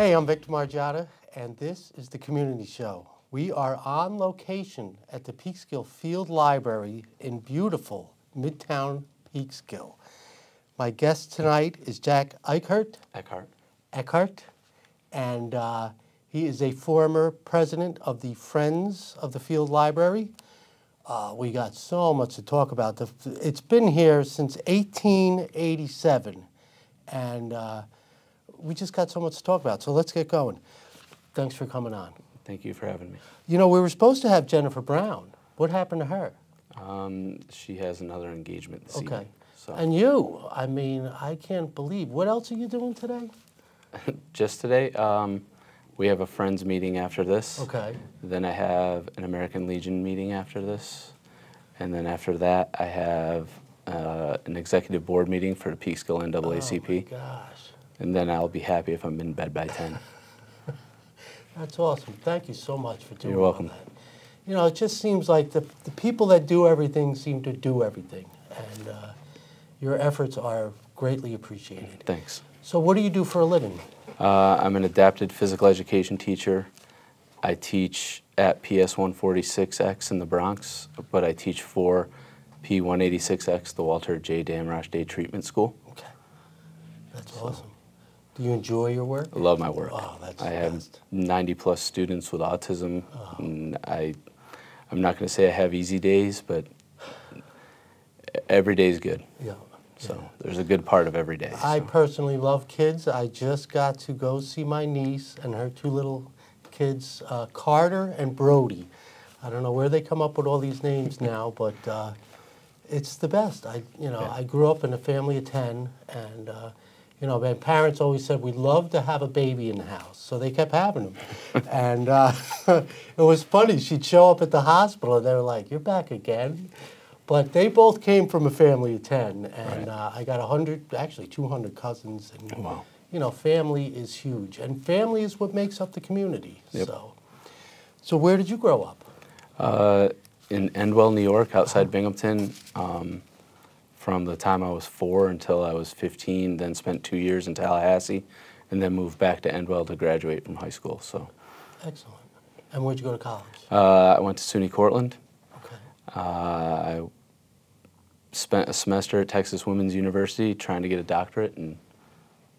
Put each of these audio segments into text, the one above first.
Hey, I'm Victor Margiotta, and this is the Community Show. We are on location at the Peekskill Field Library in beautiful Midtown Peekskill. My guest tonight is Jack Eckhardt. Eckhardt, and he is a former president of the Friends of the Field Library. We got so much to talk about. It's been here since 1887, and we just got so much to talk about. So let's get going. Thanks for coming on. Thank you for having me. You know, we were supposed to have Jennifer Brown. What happened to her? She has another engagement this evening. So. And you, I mean, I can't believe. What else are you doing today? Just today, we have a Friends meeting after this. Okay. Then I have an American Legion meeting after this. And then after that, I have an executive board meeting for the Peekskill NAACP. Oh, my gosh. And then I'll be happy if I'm in bed by 10. That's awesome. Thank you so much for doing You're welcome. all that. You know, it just seems like the people that do everything seem to do everything. And your efforts are greatly appreciated. Thanks. So what do you do for a living? I'm an adapted physical education teacher. I teach at PS 146X in the Bronx, but I teach for P186X, the Walter J. Damrosch Day Treatment School. Okay. That's awesome. Do you enjoy your work? I love my work. Oh, that's I the have best. 90+ students with autism. And I'm not going to say I have easy days, but every day is good. Yeah. So there's a good part of every day. I personally love kids. I just got to go see my niece and her two little kids, Carter and Brody. I don't know where they come up with all these names now, but it's the best. I grew up in a family of 10, and my parents always said we'd love to have a baby in the house, so they kept having them. And it was funny. She'd show up at the hospital, and they were like, "You're back again." But they both came from a family of 10, and I got 200 cousins. And, wow. You know, family is huge, and family is what makes up the community. Yep. So where did you grow up? In Endwell, New York, outside Binghamton, from the time I was 4 until I was 15, then spent 2 years in Tallahassee, and then moved back to Endwell to graduate from high school. So. Excellent. And where'd you go to college? I went to SUNY Cortland. Okay. I spent a semester at Texas Women's University trying to get a doctorate and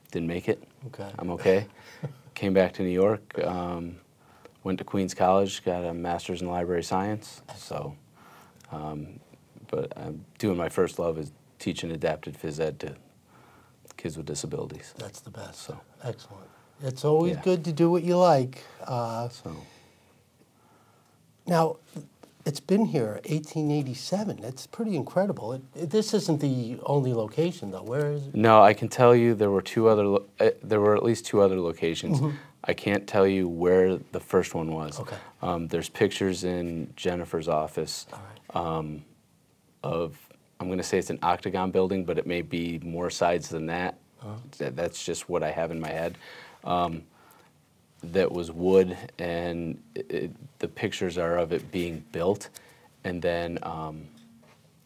didn't make it. Okay. I'm okay. Came back to New York, went to Queens College, got a master's in library science. So, but I'm doing my first love is teaching adapted phys ed to kids with disabilities. That's the best. So. Excellent. It's always good to do what you like. Now, it's been here 1887. That's pretty incredible. This isn't the only location, though. Where is it? No, I can tell you there were there were at least 2 other locations. Mm-hmm. I can't tell you where the first one was. Okay. There's pictures in Jennifer's office of, I'm going to say it's an octagon building, but it may be more sides than that. That's just what I have in my head. That was wood, and the pictures are of it being built. And then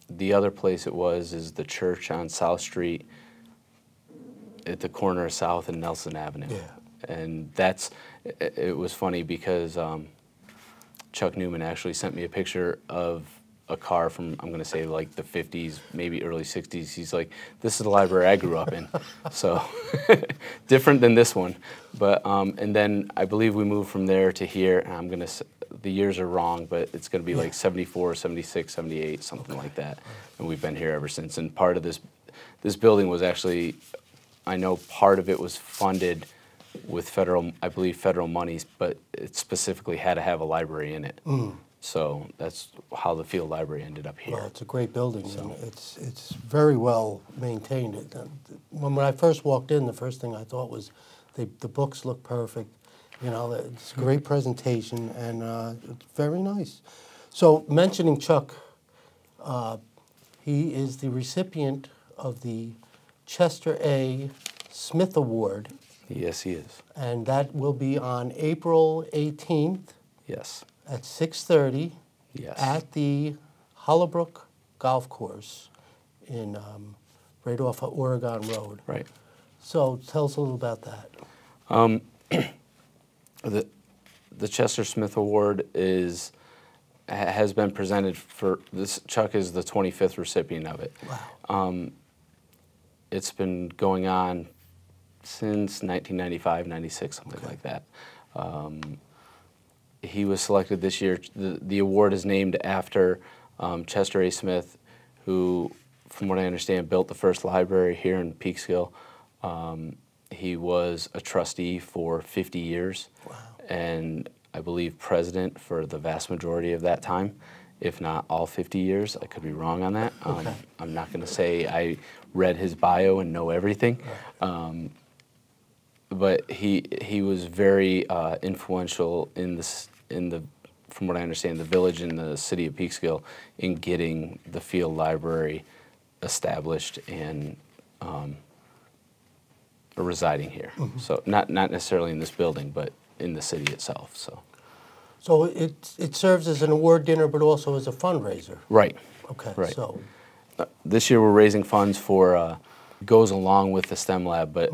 the other place it was is the church on South Street at the corner of South and Nelson Avenue. Yeah. And it was funny because Chuck Newman actually sent me a picture of a car from, I'm going to say, like the 50s, maybe early 60s. He's like, "This is the library I grew up in." So different than this one. But and then I believe we moved from there to here, and I'm going to, the years are wrong, but it's going to be like 74, 76, 78, something like that. And we've been here ever since. And part of this building was actually, I know part of it was funded with federal, I believe, federal monies, but it specifically had to have a library in it. So that's how the field library ended up here. Well, it's a great building. So. It's very well maintained. When I first walked in, the first thing I thought was the books look perfect. You know, it's a great presentation, and it's very nice. So mentioning Chuck, he is the recipient of the Chester A. Smith Award. Yes, he is. And that will be on April 18th. Yes. At 6:30. Yes. At the Hollowbrook Golf Course in right off of Oregon Road. Right. So tell us a little about that. The Chester Smith Award has been presented for this. Chuck is the 25th recipient of it. Wow. It's been going on since 1995, 96, something like that. He was selected this year. The award is named after Chester A. Smith, who, from what I understand, built the first library here in Peekskill. He was a trustee for 50 years, Wow. and I believe president for the vast majority of that time, if not all 50 years. I could be wrong on that. Okay. I'm not going to say I read his bio and know everything, Right. but he was very influential in the, from what I understand, the village and the city of Peekskill in getting the field library established and residing here. Mm-hmm. So not necessarily in this building, but in the city itself. So it serves as an award dinner, but also as a fundraiser. Right. Okay. Right. So This year we're raising funds for, goes along with the STEM lab, but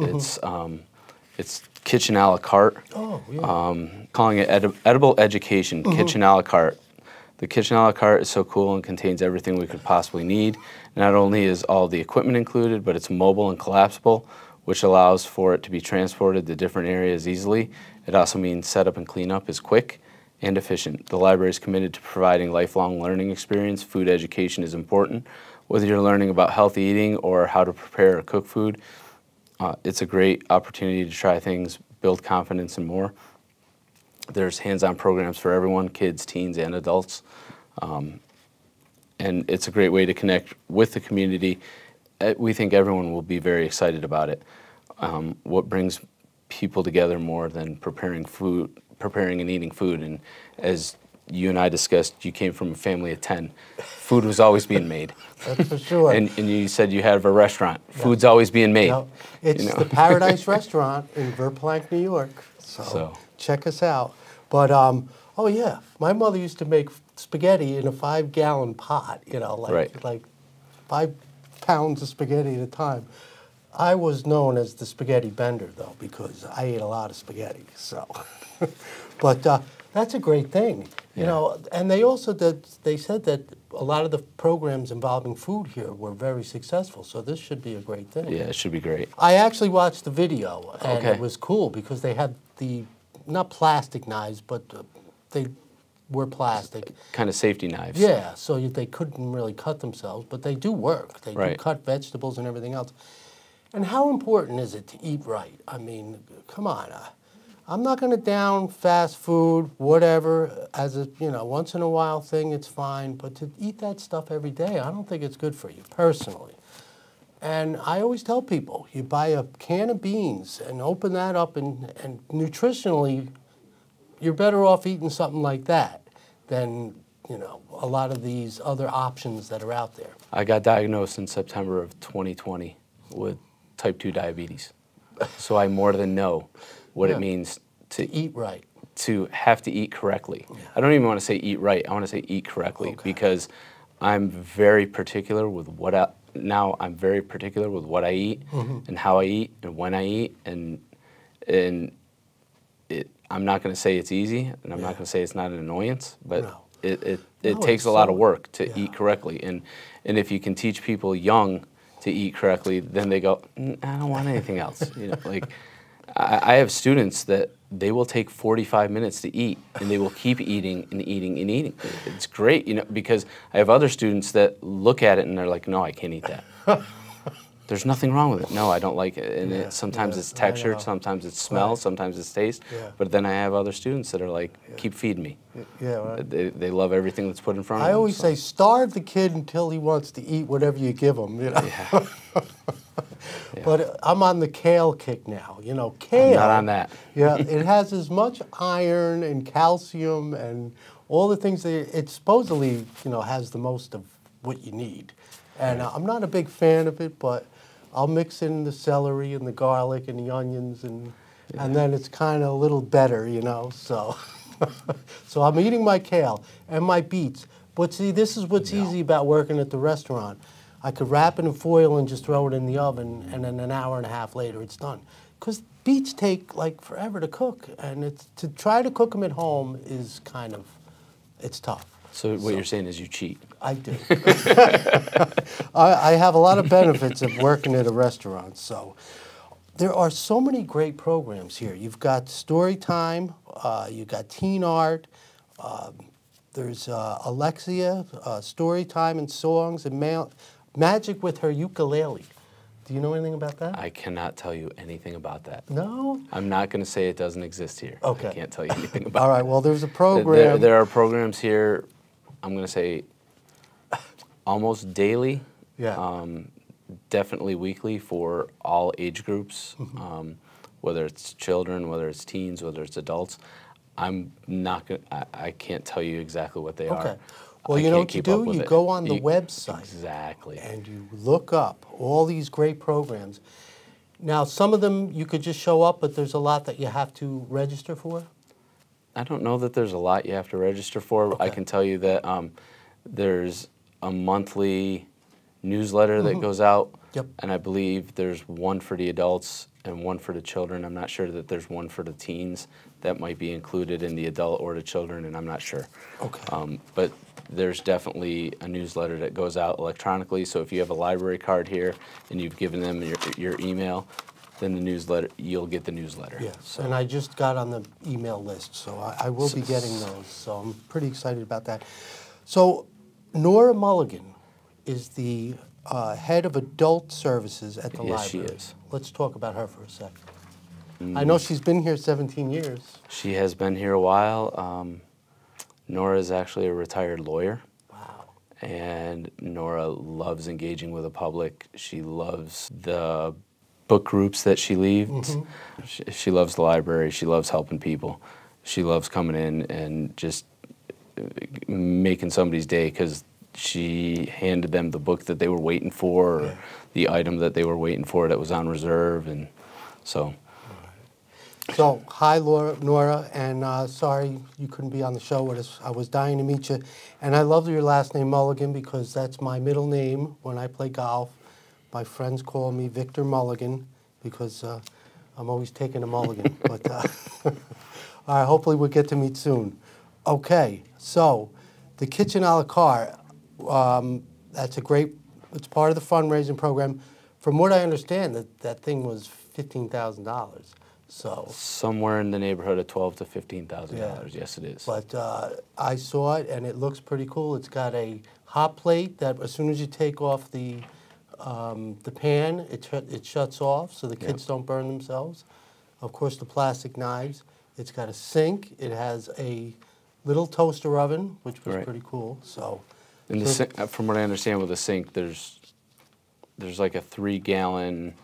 it's kitchen a la carte. Oh, yeah. Calling it edible education, kitchen a la carte. The kitchen a la carte is so cool and contains everything we could possibly need. Not only is all the equipment included, but it's mobile and collapsible, which allows for it to be transported to different areas easily. It also means setup and cleanup is quick and efficient. The library is committed to providing lifelong learning experience. Food education is important. Whether you're learning about healthy eating or how to prepare or cook food, it's a great opportunity to try things, build confidence, and more. There's hands-on programs for everyone, kids, teens, and adults. And it's a great way to connect with the community. We think everyone will be very excited about it. What brings people together more than preparing and eating food? And as you and I discussed, you came from a family of 10. Food was always being made. That's for sure. And you said you have a restaurant. Yeah. Food's always being made. No, it's the Paradise Restaurant in Verplanck, New York. So check us out. But, oh yeah, my mother used to make spaghetti in a 5-gallon pot, like 5 pounds of spaghetti at a time. I was known as the spaghetti bender, though, because I ate a lot of spaghetti. So, but that's a great thing, you know. And they also they said that a lot of the programs involving food here were very successful. So this should be a great thing. Yeah, it should be great. I actually watched the video, and it was cool because they had not plastic knives, but they were plastic. Kind of safety knives. Yeah, so they couldn't really cut themselves, but they do work. They do cut vegetables and everything else. And how important is it to eat right? I mean, come on. I'm not going to down fast food, whatever, as a once in a while thing, it's fine. But to eat that stuff every day, I don't think it's good for you, personally. And I always tell people, you buy a can of beans and open that up, and nutritionally, you're better off eating something like that than, a lot of these other options that are out there. I got diagnosed in September of 2020 with type 2 diabetes. So I more than know what it means to eat right. To have to eat correctly. Yeah. I don't even want to say eat right. I want to say eat correctly because I'm very particular with I'm very particular with what I eat and how I eat and when I eat, and I'm not going to say it's easy, and I'm not going to say it's not an annoyance, but it takes a lot of work to eat correctly. And if you can teach people young to eat correctly, then they go, I don't want anything else. Like I have students that they will take 45 minutes to eat, and they will keep eating and eating and eating. It's great, because I have other students that look at it and they're like, no, I can't eat that. There's nothing wrong with it. No, I don't like it. And sometimes it's texture, sometimes it's smell, sometimes it's taste. Yeah. But then I have other students that are like, keep feeding me. Yeah, right. They love everything that's put in front of them. I always say, starve the kid until he wants to eat whatever you give him. Yeah. But I'm on the kale kick now. Kale. I'm not on that. Yeah, it has as much iron and calcium and all the things that it supposedly, has the most of what you need. And I'm not a big fan of it, but I'll mix in the celery and the garlic and the onions, and then it's kind of a little better, So, so I'm eating my kale and my beets. But see, this is what's easy about working at the restaurant. I could wrap it in foil and just throw it in the oven, and then an hour and a half later it's done. Because beets take like forever to cook, and it's to try to cook them at home is kind of, it's tough. So what you're saying is you cheat. I do. I have a lot of benefits of working at a restaurant. So there are so many great programs here. You've got story time, you've got teen art, there's Alexia, story time and songs, and magic with her ukulele. Do you know anything about that? I cannot tell you anything about that. No? I'm not going to say it doesn't exist here. Okay. I can't tell you anything about it. All right, well, there's a program. There are programs here, I'm going to say almost daily, Yeah. definitely weekly for all age groups, whether it's children, whether it's teens, whether it's adults. I'm not going to, I can't tell you exactly what they are. Okay. Well, I you know can't what you keep up do? with You it. go on the website. Exactly. And you look up all these great programs. Now, some of them you could just show up, but there's a lot that you have to register for? I don't know that there's a lot you have to register for. Okay. I can tell you that there's a monthly newsletter that goes out, Yep. and I believe there's one for the adults and one for the children. I'm not sure that there's one for the teens. That might be included in the adult or the children, and I'm not sure. Okay. But there's definitely a newsletter that goes out electronically, so if you have a library card here and you've given them your email, then the newsletter, you'll get the newsletter. Yes, So, and I just got on the email list, so I will be getting those, so I'm pretty excited about that. So Nora Mulligan is the head of adult services at the library. Yes, she is. Let's talk about her for a second. I know she's been here 17 years. She has been here a while. Nora is actually a retired lawyer. Wow. And Nora loves engaging with the public. She loves the book groups that she leads. She loves the library. She loves helping people. She loves coming in and just making somebody's day because she handed them the book that they were waiting for, or the item that they were waiting for that was on reserve, and so. So, hi, Nora, and sorry you couldn't be on the show with us. I was dying to meet you. And I love your last name, Mulligan, because that's my middle name when I play golf. My friends call me Victor Mulligan because I'm always taking a mulligan. But all right, hopefully we'll get to meet soon. Okay, so the Kitchen a la carte, that's a great, it's part of the fundraising program. From what I understand, that thing was $15,000. So Somewhere in the neighborhood of $12,000 to $15,000. Yes, it is. But I saw it, and it looks pretty cool. It's got a hot plate that as soon as you take off the pan, it shuts off so the kids don't burn themselves. Of course, the plastic knives. It's got a sink. It has a little toaster oven, which was pretty cool. So, And the sink, from what I understand with the sink, there's like a 3-gallon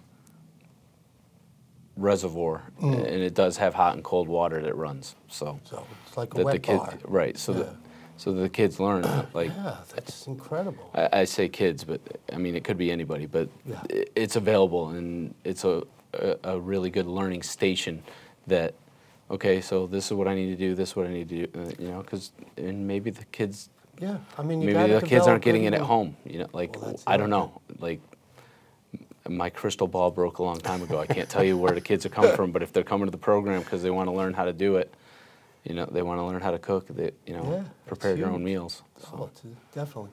reservoir, and it does have hot and cold water that runs. So it's like a that wet bar. right? So so the kids learn. Like, Yeah, that's incredible. I say kids, but I mean it could be anybody. But it's available, and it's a really good learning station. That okay, so this is what I need to do. This is what I need to do. You know, because and maybe the kids. Yeah, I mean, Maybe the kids aren't getting it at at home. You know, like I don't know, like. My crystal ball broke a long time ago. I can't tell you where the kids are coming from, but if they're coming to the program because they want to learn how to do it, you know, they want to learn how to cook, they, you know, prepare their own meals. So. Oh, definitely.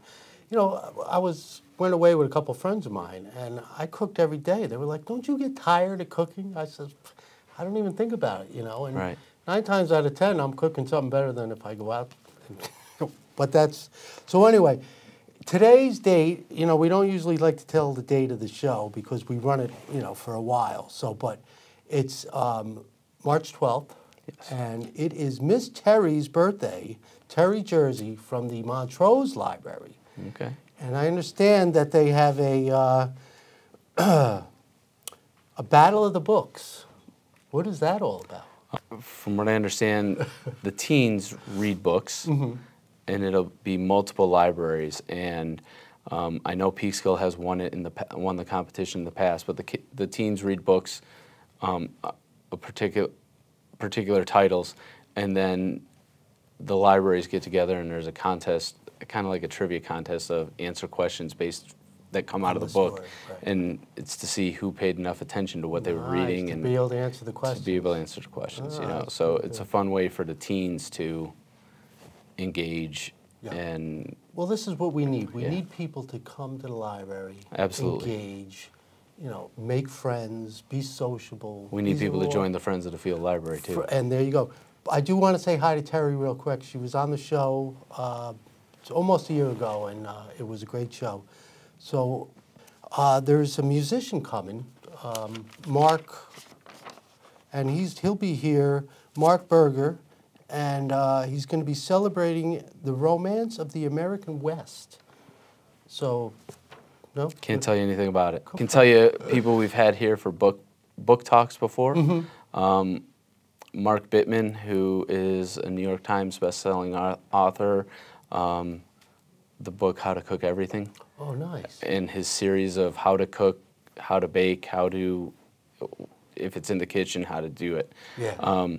You know, I went away with a couple friends of mine, and I cooked every day. They were like, "Don't you get tired of cooking?" I said, "I don't even think about it," you know. And 9 times out of 10, I'm cooking something better than if I go out. But that's so. Anyway. Today's date, you know, we don't usually like to tell the date of the show because we run it, you know, for a while. So, but it's March 12th, and it is Miss Terry's birthday, Terry Jersey, from the Montrose Library. Okay. And I understand that they have a battle of the books. What is that all about? From what I understand, the teens read books. And it'll be multiple libraries, and I know Peekskill has won the competition in the past. But the teens read books, particular titles, and then the libraries get together and there's a contest, kind of like a trivia contest of answer questions based that come out of the book, right. and it's to see who paid enough attention to what they were reading to and be able to answer the questions. to be able to answer the questions. You know, Nice, so good, it's a good. fun way for the teens to engage Yeah. and Well, this is what we need. We Yeah. need people to come to the library, Absolutely. engage, you know, make friends, be sociable. we need These are people to all- join the Friends of the Field Library too. And there you go. I do want to say hi to Terry real quick. She was on the show it's almost a year ago, and it was a great show. So there's a musician coming, Mark, and he'll be here, Mark Berger, and he's going to be celebrating the romance of the American West. So, no? Can't tell you anything about it. Can tell you people we've had here for book talks before. Mark Bittman, who is a New York Times best-selling author, the book How to Cook Everything, Oh, nice. and his series of how to cook, how to bake, how to, if it's in the kitchen, how to do it. Yeah.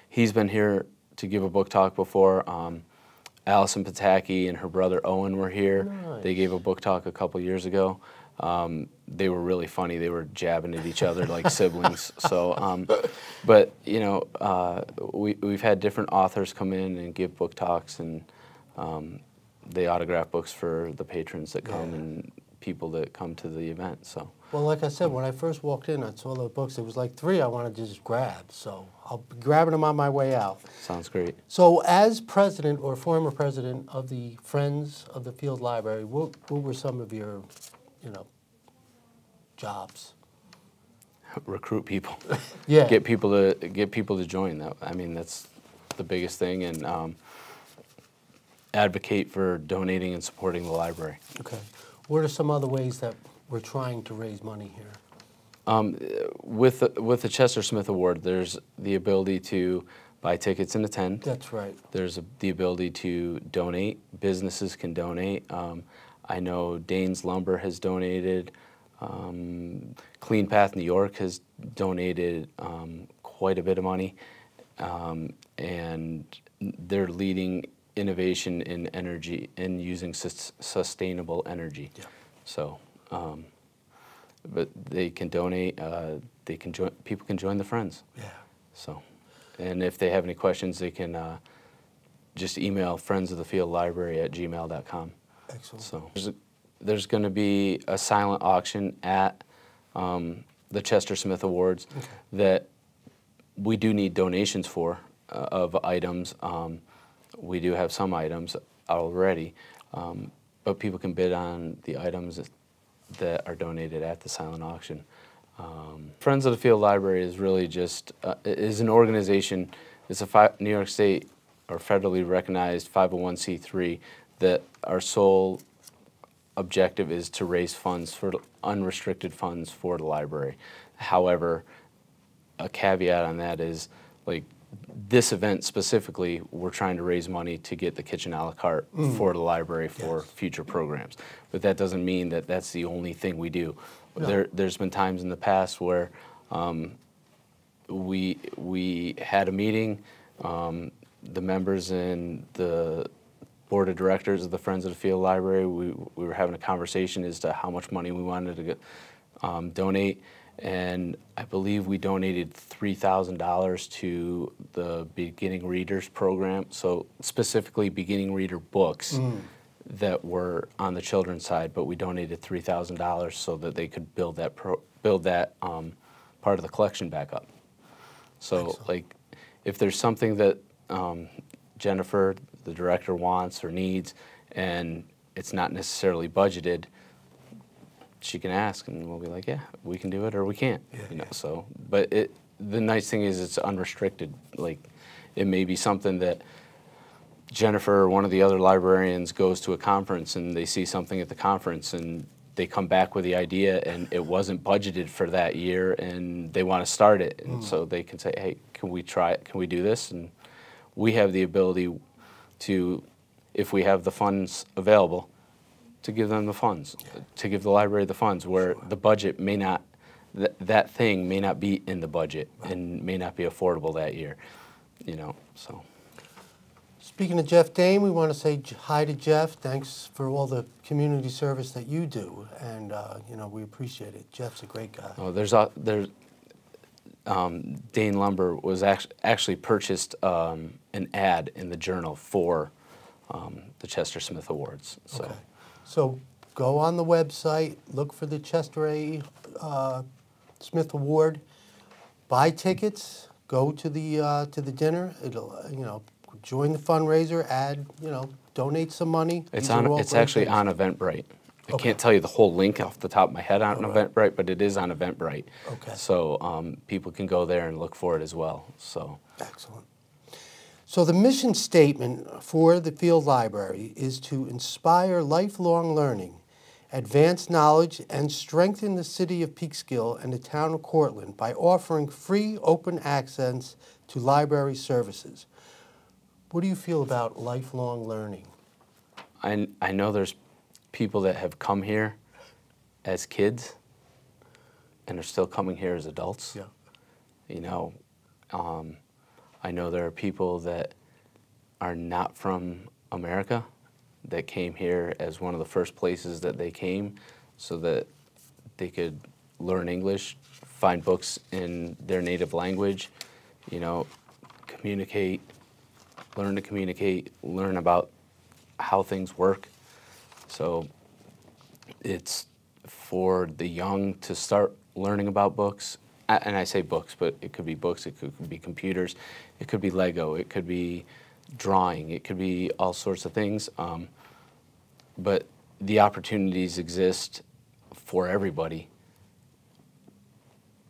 He's been here to give a book talk before. Allison Pataki and her brother Owen were here. Nice. They gave a book talk a couple years ago. They were really funny. They were jabbing at each other like siblings. So, but you know, we've had different authors come in and give book talks, and they autograph books for the patrons that come Yeah. and people that come to the event. So. Well, like I said, when I first walked in, I saw the books. There was like 3 I wanted to just grab. So I'll be grabbing them on my way out. Sounds great. So as president or former president of the Friends of the Field Library, what were some of your, you know, jobs? Recruit people. Yeah. Get people to join. That, I mean, that's the biggest thing, and advocate for donating and supporting the library. Okay. What are some other ways that we're trying to raise money here? With the Chester Smith Award, there's the ability to buy tickets and attend. That's right. There's the ability to donate. Businesses can donate. I know Danes Lumber has donated. Clean Path New York has donated quite a bit of money, and they're leading innovation in energy and using sustainable energy. Yeah. So, but they can donate. They can join. People can join the Friends. Yeah. So, and if they have any questions, they can just email friendsofthefieldlibrary@gmail.com. Excellent. So there's going to be a silent auction at the Chester Smith Awards that we do need donations for of items. We do have some items already, but people can bid on the items that are donated at the silent auction. Friends of the Field Library is really just is an organization. It's a New York State or federally recognized 501c3 that our sole objective is to raise funds for unrestricted funds for the library. However, a caveat on that is, like, this event specifically, we're trying to raise money to get the kitchen a la carte for the library for future programs. But that doesn't mean that that's the only thing we do. No. There's been times in the past where we had a meeting, the members and the board of directors of the Friends of the Field Library, we were having a conversation as to how much money we wanted to get, donate, and I believe we donated $3,000 to the Beginning Readers program, so specifically beginning reader books that were on the children's side, but we donated $3,000 so that they could build that part of the collection back up. So, Excellent. like, if there's something that Jennifer, the director, wants or needs, and it's not necessarily budgeted, she can ask, and we'll be like, yeah, we can do it, or we can't. Yeah, you know. yeah. So, but the nice thing is it's unrestricted. Like, it may be something that Jennifer or one of the other librarians goes to a conference and they see something at the conference and they come back with the idea and it wasn't budgeted for that year and they want to start it. And so they can say, hey, can we try it? Can we do this? And we have the ability to, if we have the funds available, to give them the funds, to give the library the funds, where the budget may not, that thing may not be in the budget and may not be affordable that year, you know, so. Speaking of Jeff Dane, we want to say hi to Jeff. Thanks for all the community service that you do, and you know, we appreciate it. Jeff's a great guy. Oh, Dane Lumber was actually purchased an ad in the Journal for the Chester Smith Awards. So, Okay. So go on the website, look for the Chester A. Smith Award, buy tickets, go to the dinner. It'll you know, join the fundraiser, add, you know, donate some money. it's These are all It's great actually things. on Eventbrite. I Okay. can't tell you the whole link off the top of my head on All right. Eventbrite, but it is on Eventbrite. Okay. So people can go there and look for it as well. So Excellent. So the mission statement for the Field Library is to inspire lifelong learning, advance knowledge, and strengthen the city of Peekskill and the town of Cortland by offering free open access to library services. What do you feel about lifelong learning? I know there's people that have come here as kids and are still coming here as adults. Yeah. You know, I know there are people that are not from America that came here as one of the first places that they came so that they could learn English, find books in their native language, you know, communicate, learn about how things work. So it's for the young to start learning about books. And I say books, but it could be books, it could be computers, it could be Lego, it could be drawing, it could be all sorts of things. But the opportunities exist for everybody,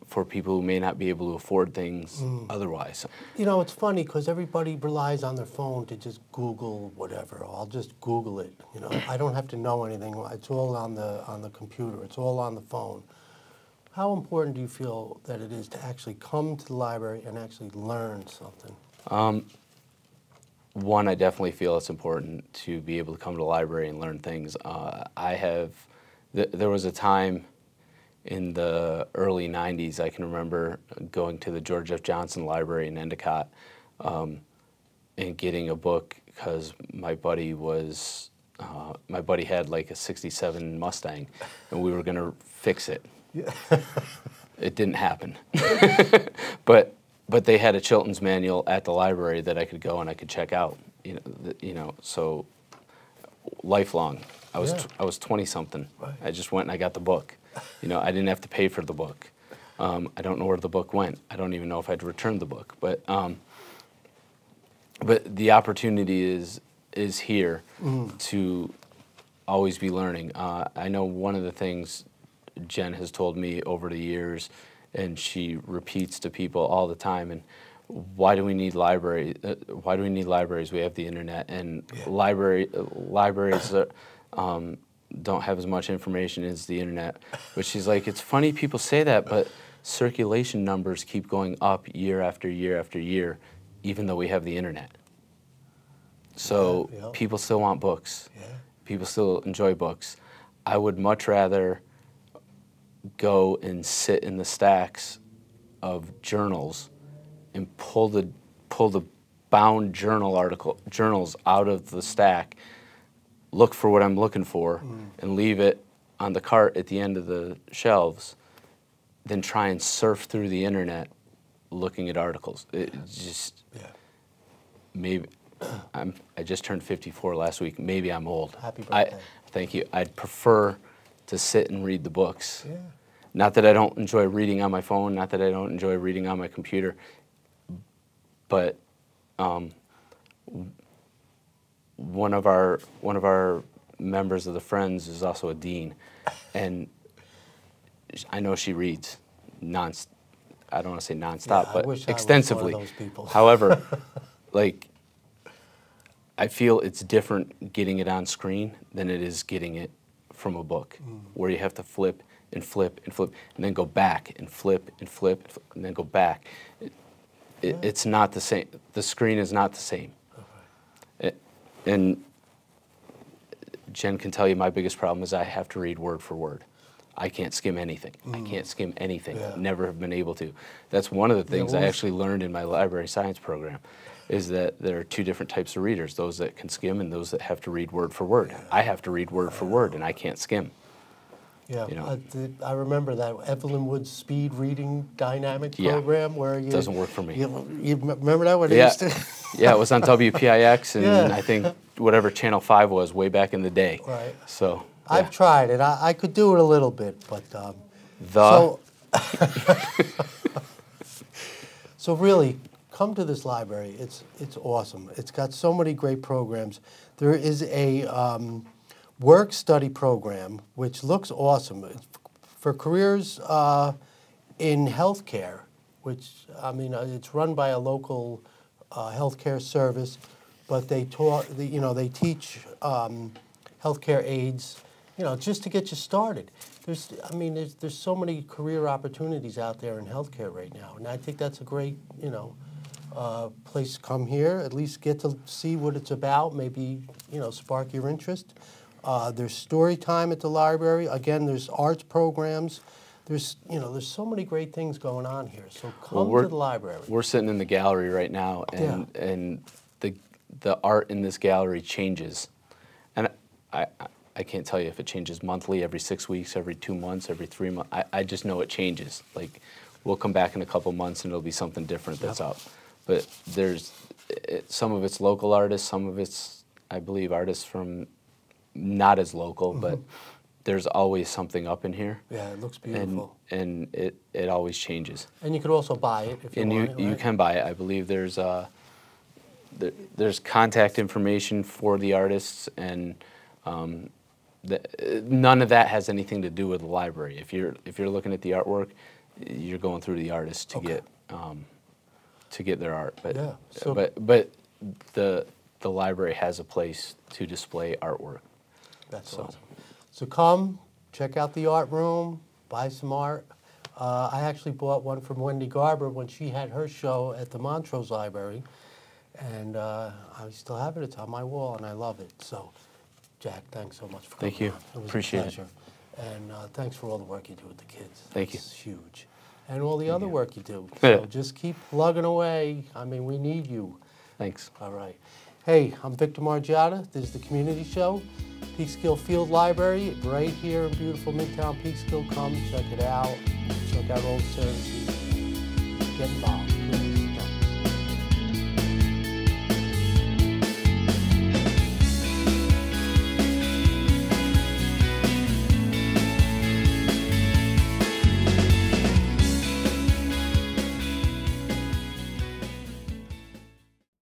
for people who may not be able to afford things otherwise. You know, it's funny because everybody relies on their phone to just Google whatever. I'll just Google it. You know, I don't have to know anything. It's all on the computer. It's all on the phone. How important do you feel that it is to actually come to the library and actually learn something? One, I definitely feel it's important to be able to come to the library and learn things. There was a time in the early 90s, I can remember going to the George F. Johnson Library in Endicott and getting a book because my buddy had like a '67 Mustang and we were going to fix it. Yeah. It didn't happen. But they had a Chilton's manual at the library that I could go and I could check out. So lifelong. I was 20-something. Right. I just went and I got the book. You know, I didn't have to pay for the book. I don't know where the book went. I don't even know if I'd returned the book. But the opportunity is here to always be learning. I know one of the things Jen has told me over the years, and she repeats to people all the time, and why do we need libraries? Why do we need libraries? We have the internet, and libraries don't have as much information as the internet. But she's like, it's funny people say that, but circulation numbers keep going up year after year after year, even though we have the internet. So people still want books. Yeah. People still enjoy books. I would much rather go and sit in the stacks of journals and pull the bound journals out of the stack, look for what I'm looking for, and leave it on the cart at the end of the shelves, than try and surf through the internet looking at articles. It just maybe I just turned 54 last week. Maybe I'm old. Happy birthday. Thank you. I'd prefer to sit and read the books. Yeah. Not that I don't enjoy reading on my phone, not that I don't enjoy reading on my computer, but one of our members of the Friends is also a dean, and I know she reads I don't want to say nonstop, I wish but I extensively. was one of those people. However, like, I feel it's different getting it on screen than it is getting it from a book, where you have to flip and flip and flip, and then go back and flip and flip and, flip, and then go back. It's not the same. The screen is not the same. And Jen can tell you my biggest problem is I have to read word for word. I can't skim anything. I can't skim anything. Yeah. Never have been able to. That's one of the things I well, actually learned in my library science program. is that there are two different types of readers, those that can skim and those that have to read word for word. I have to read word for word, and I can't skim. Yeah, You know. I remember that Evelyn Wood's speed reading dynamic Yeah. program where you... Doesn't work for me. You remember that one? Yeah. Used to... Yeah, it was on WPIX, and Yeah. I think whatever Channel 5 was way back in the day. Right. So, I've tried it. I could do it a little bit, but... The? So really, come to this library. It's awesome. It's got so many great programs. There is a work-study program, which looks awesome. It's for careers in healthcare, which, I mean, it's run by a local healthcare service, but they they teach healthcare aides, just to get you started. There's so many career opportunities out there in healthcare right now, and I think that's a great, place to come here. At least get to see what it's about. Maybe, spark your interest. There's story time at the library. Again, there's arts programs. There's so many great things going on here. So come to the library. We're sitting in the gallery right now, and the art in this gallery changes, and I can't tell you if it changes monthly, every 6 weeks, every 2 months, every 3 months. I just know it changes. Like, we'll come back in a couple months and it'll be something different that's up. But there's some of it's local artists, some of it's, I believe, artists from not as local, but there's always something up in here. Yeah, it looks beautiful. And it always changes. And you could also buy it if you want it, right? You can buy it. I believe there's contact information for the artists, and none of that has anything to do with the library. If you're looking at the artwork, you're going through the artist to get their art. But yeah, but the library has a place to display artwork. That's awesome. So come check out the art room, buy some art. I actually bought one from Wendy Garber when she had her show at the Montrose Library, and I still have it. It's on my wall, and I love it. So, Jack, thanks so much for coming. Thank you. It was Appreciate a pleasure. And thanks for all the work you do with the kids. Thank you. It's huge. And all the other work you do. So just keep plugging away. I mean, we need you. Thanks. All right. Hey, I'm Victor Margiotta. This is the Community Show. Peekskill Field Library, right here in beautiful Midtown Peekskill. Come check it out. Check out all the services. Get involved.